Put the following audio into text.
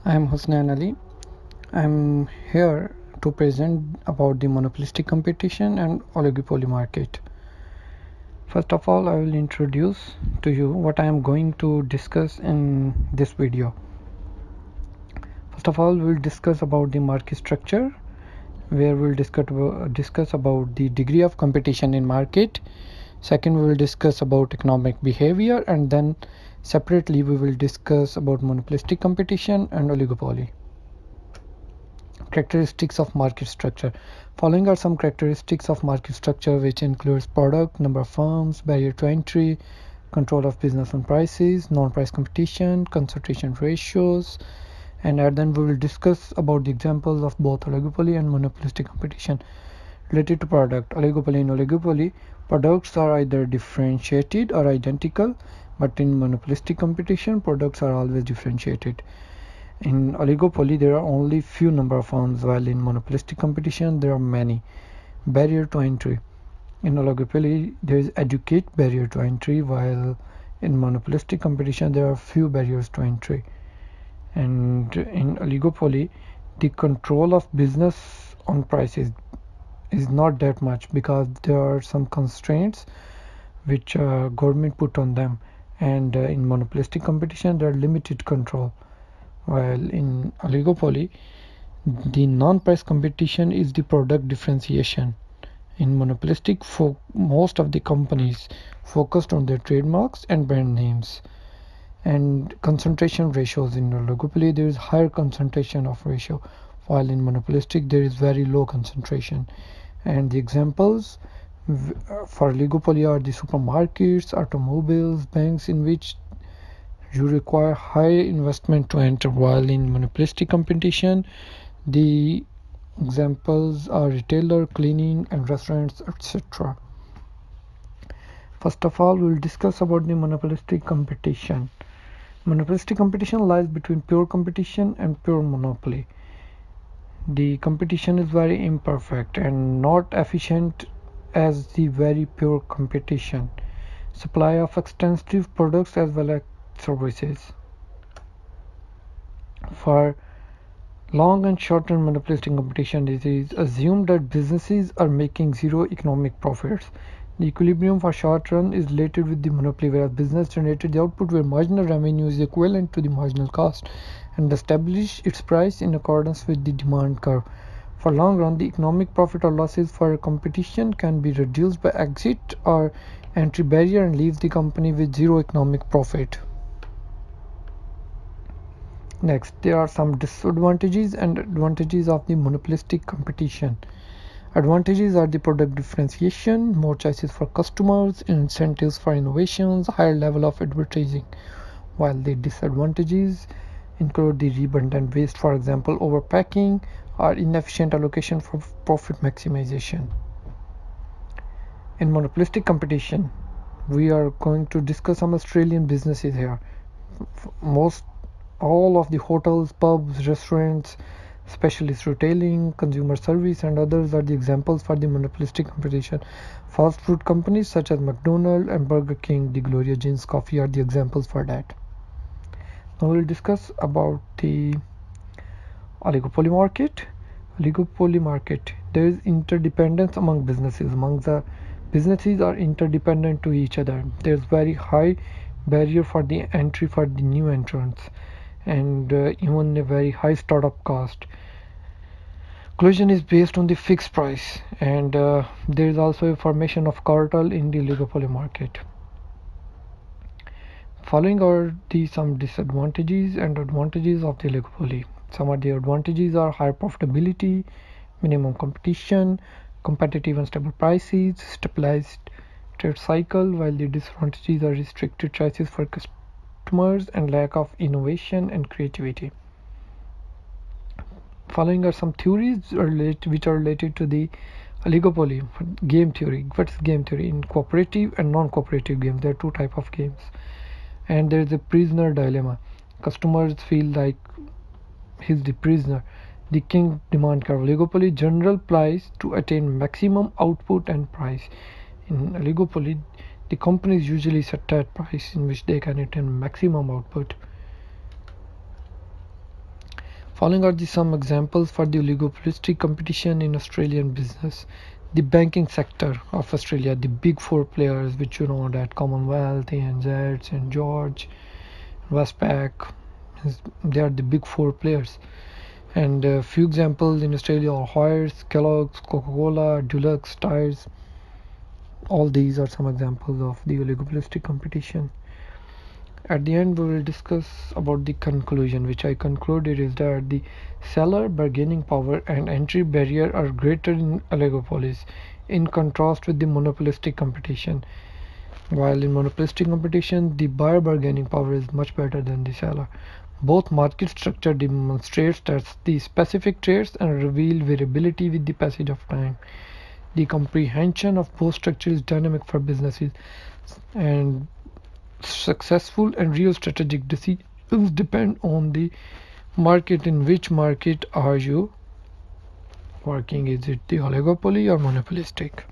I am Husnain Ali. I am here to present about the monopolistic competition and oligopoly market. First of all, I will introduce to you what I am going to discuss in this video. First of all, we will discuss about the market structure, where we will discuss about the degree of competition in market. Second, we will discuss about economic behavior, and then separately we will discuss about monopolistic competition and oligopoly. Characteristics of market structure. Following are some characteristics of market structure, which includes product, number of firms, barrier to entry, control of business on prices, non-price competition, concentration ratios, and then we will discuss about the examples of both oligopoly and monopolistic competition. Related to product, oligopoly and oligopoly, products are either differentiated or identical, but in monopolistic competition, products are always differentiated. In oligopoly, there are only few number of firms, while in monopolistic competition, there are many. Barrier to entry. In oligopoly, there is adequate barrier to entry, while in monopolistic competition, there are few barriers to entry. And in oligopoly, the control of business on prices is not that much because there are some constraints which government put on them. And in monopolistic competition, there are limited control. While in oligopoly, the non-price competition is the product differentiation. In monopolistic, most of the companies focused on their trademarks and brand names. And concentration ratios. In oligopoly, there is higher concentration of ratio, while in monopolistic there is very low concentration. And the examples for oligopoly are the supermarkets, automobiles, banks, in which you require high investment to enter, while in monopolistic competition the examples are retailer, cleaning and restaurants, etc. First of all, we will discuss about the monopolistic competition. Monopolistic competition lies between pure competition and pure monopoly. The competition is very imperfect and not efficient as the very pure competition. Supply of extensive products as well as services. For long and short-term monopolistic competition, it is assumed that businesses are making zero economic profits. The equilibrium for short run is related with the monopoly, whereas business generated the output where marginal revenue is equivalent to the marginal cost and establish its price in accordance with the demand curve. For long run, the economic profit or losses for competition can be reduced by exit or entry barrier and leaves the company with zero economic profit. Next, there are some disadvantages and advantages of the monopolistic competition. Advantages are the product differentiation, more choices for customers, incentives for innovations, higher level of advertising, while the disadvantages include the redundant waste, for example overpacking, or inefficient allocation for profit maximization. In monopolistic competition, we are going to discuss some Australian businesses here. All of the hotels, pubs, restaurants, specialist retailing, consumer service and others are the examples for the monopolistic competition. Fast food companies such as McDonald's and Burger King, the Gloria Jean's Coffee are the examples for that. Now we'll discuss about the oligopoly market. Oligopoly market, there is interdependence among businesses. Among the businesses are interdependent to each other. There's very high barrier for the entry for the new entrants, and even a very high startup cost. Collusion is based on the fixed price, and there is also a formation of cartel in the oligopoly market. Following are some disadvantages and advantages of the oligopoly. Some of the advantages are higher profitability, minimum competition, competitive and stable prices, stabilized trade cycle, while the disadvantages are restricted choices for customers and lack of innovation and creativity. Following are some theories which are related to the oligopoly. Game theory. What is game theory? In cooperative and non-cooperative games, there are two types of games, and there is a prisoner dilemma. Customers feel like he's the prisoner. The king demand curve. Oligopoly, general price to attain maximum output and price. In oligopoly, the companies usually set that price in which they can attain maximum output. Following are some examples for the oligopolistic competition in Australian business. The banking sector of Australia, the big four players, which you know that Commonwealth, ANZ, St. George, Westpac, they are the big four players. And a few examples in Australia are Hoyers, Kellogg's, Coca-Cola, Dulux, Tires. All these are some examples of the oligopolistic competition. At the end, we will discuss about the conclusion, which I concluded is that the seller bargaining power and entry barrier are greater in oligopolies, in contrast with the monopolistic competition. While in monopolistic competition, the buyer bargaining power is much better than the seller. Both market structure demonstrates that the specific traits and reveal variability with the passage of time. The comprehension of both structures is dynamic for businesses, and successful and real strategic decisions depend on the market. In which market are you working? Is it the oligopoly or monopolistic?